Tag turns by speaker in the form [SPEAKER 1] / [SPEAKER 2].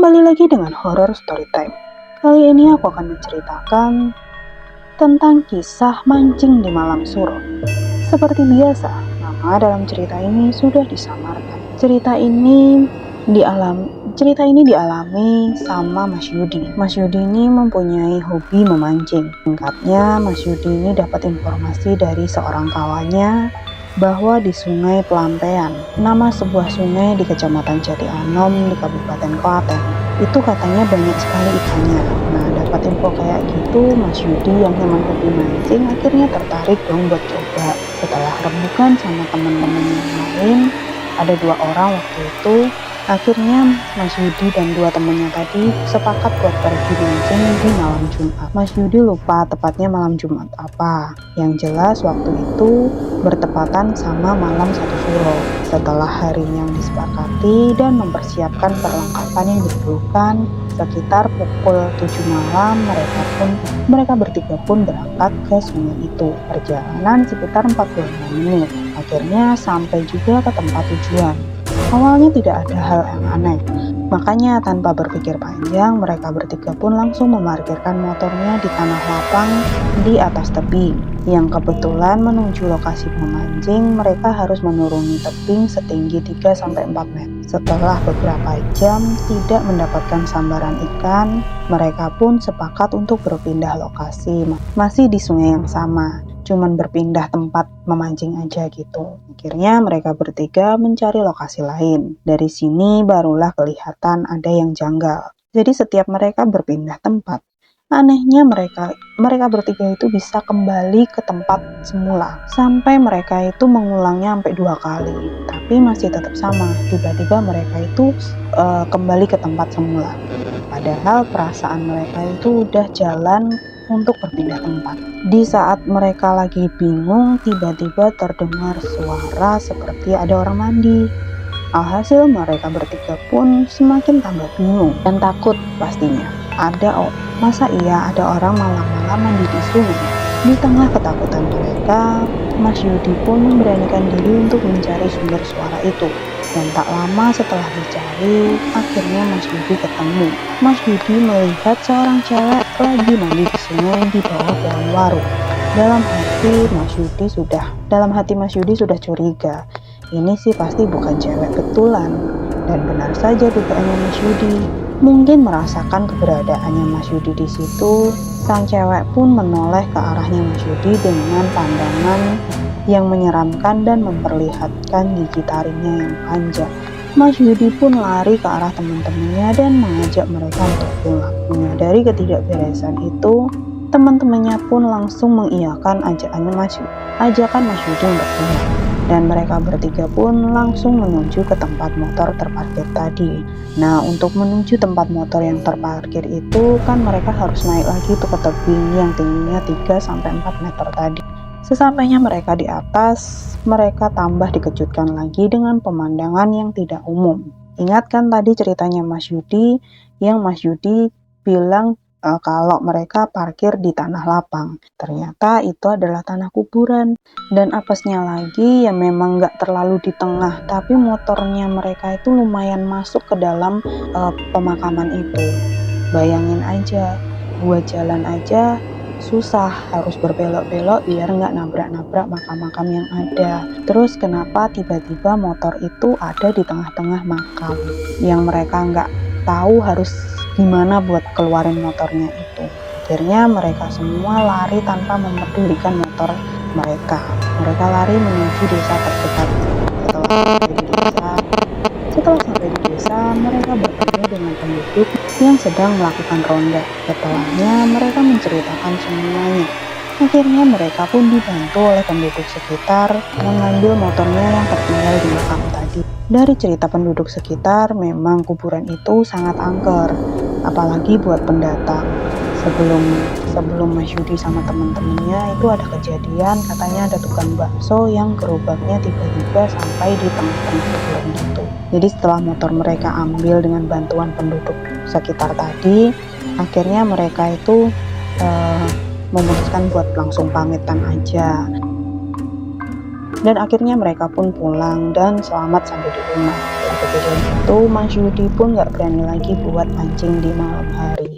[SPEAKER 1] Kembali lagi dengan Horror Storytime. Kali ini aku akan menceritakan tentang kisah mancing di malam suro. Seperti biasa, nama dalam cerita ini sudah disamarkan. Cerita ini dialami sama Mas Yudi. Mas Yudi ini mempunyai hobi memancing. Singkatnya, Mas Yudi ini dapat informasi dari seorang kawannya bahwa di Sungai Pelampean, nama sebuah sungai di Kecamatan Jati Anom di Kabupaten Klaten, itu katanya banyak sekali ikannya. Nah, dapat info kayak gitu, Mas Yudi yang memang hobi mancing akhirnya tertarik dong buat coba. Setelah rembukan sama teman-teman yang lain, ada 2 orang waktu itu, akhirnya Mas Yudi dan 2 temannya tadi sepakat buat pergi mancing di malam Jumat. Mas Yudi lupa tepatnya malam Jumat apa. Yang jelas waktu itu bertepatan sama malam 1 Suro. Setelah hari yang disepakati dan mempersiapkan perlengkapan yang diperlukan, sekitar pukul 7 malam mereka bertiga pun berangkat ke sungai itu. Perjalanan sekitar 45 menit. Akhirnya sampai juga ke tempat tujuan. Awalnya tidak ada hal yang aneh, makanya tanpa berpikir panjang, mereka bertiga pun langsung memarkirkan motornya di tanah lapang di atas tebing. Yang kebetulan menuju lokasi memancing, mereka harus menuruni tebing setinggi 3-4 meter. Setelah beberapa jam tidak mendapatkan sambaran ikan, mereka pun sepakat untuk berpindah lokasi. Masih di sungai yang sama, cuman berpindah tempat memancing aja gitu. Akhirnya mereka bertiga mencari lokasi lain. Dari sini barulah kelihatan ada yang janggal. Jadi setiap mereka berpindah tempat, anehnya mereka bertiga itu bisa kembali ke tempat semula. Sampai mereka itu mengulangnya sampai 2 kali. Tapi masih tetap sama. Tiba-tiba mereka itu kembali ke tempat semula. Padahal perasaan mereka itu udah jalan untuk berpindah tempat. Di saat mereka lagi bingung, tiba-tiba terdengar suara seperti ada orang mandi. Alhasil mereka bertiga pun semakin tambah bingung dan takut pastinya. Masa iya ada orang malam-malam mandi di sungai? Di tengah ketakutan mereka, Mas Yudi pun memberanikan diri untuk mencari sumber suara itu. Dan tak lama setelah dicari, akhirnya Mas Yudi ketemu. Mas Yudi melihat seorang cewek lagi mandi di sungai di bawah pohon waru. Dalam hati Mas Yudi sudah curiga. Ini sih pasti bukan cewek betulan. Dan benar saja dugaannya Mas Yudi. Mungkin merasakan keberadaannya Mas Yudi di situ, sang cewek pun menoleh ke arahnya Mas Yudi dengan pandangan yang menyeramkan dan memperlihatkan gigi taringnya yang panjang. Mas Yudi pun lari ke arah teman-temannya dan mengajak mereka untuk pulang. Menyadari ketidakberesan itu, teman-temannya pun langsung mengiyakan ajakan Mas Yudi untuk pulang. Dan mereka bertiga pun langsung menuju ke tempat motor terparkir tadi. Nah, untuk menuju tempat motor yang terparkir itu kan mereka harus naik lagi tuh ke tebing yang tingginya 3-4 meter tadi. Sesampainya mereka di atas, mereka tambah dikejutkan lagi dengan pemandangan yang tidak umum. Ingat kan tadi ceritanya Mas Yudi, yang Mas Yudi bilang kalau mereka parkir di tanah lapang. Ternyata itu adalah tanah kuburan. Dan apesnya lagi ya memang gak terlalu di tengah, tapi motornya mereka itu lumayan masuk ke dalam pemakaman itu. Bayangin aja, buat jalan aja susah, harus berbelok-belok biar nggak nabrak-nabrak makam-makam yang ada. Terus kenapa tiba-tiba motor itu ada di tengah-tengah makam yang mereka nggak tahu harus gimana buat keluarin motornya itu. Akhirnya mereka semua lari tanpa memedulikan motor mereka. Mereka lari menuju desa terdekat. Setelah sampai di desa, mereka bertemu dengan penduduk yang sedang melakukan ronda. Setelahnya mereka menceritakan semuanya. Akhirnya mereka pun dibantu oleh penduduk sekitar mengambil motornya yang tertinggal di makam tadi. Dari cerita penduduk sekitar, memang kuburan itu sangat angker, apalagi buat pendatang. Sebelum Mas Yudi sama teman-temannya itu ada kejadian, katanya ada tukang bakso yang gerobaknya tiba-tiba sampai di tengah-tengah kuburan gitu. Jadi setelah motor mereka ambil dengan bantuan penduduk sekitar tadi, akhirnya mereka itu memutuskan buat langsung pamitan aja. Dan akhirnya mereka pun pulang dan selamat sampai di rumah. Dari kejadian itu, Mas Yudi pun gak berani lagi buat mancing di malam hari.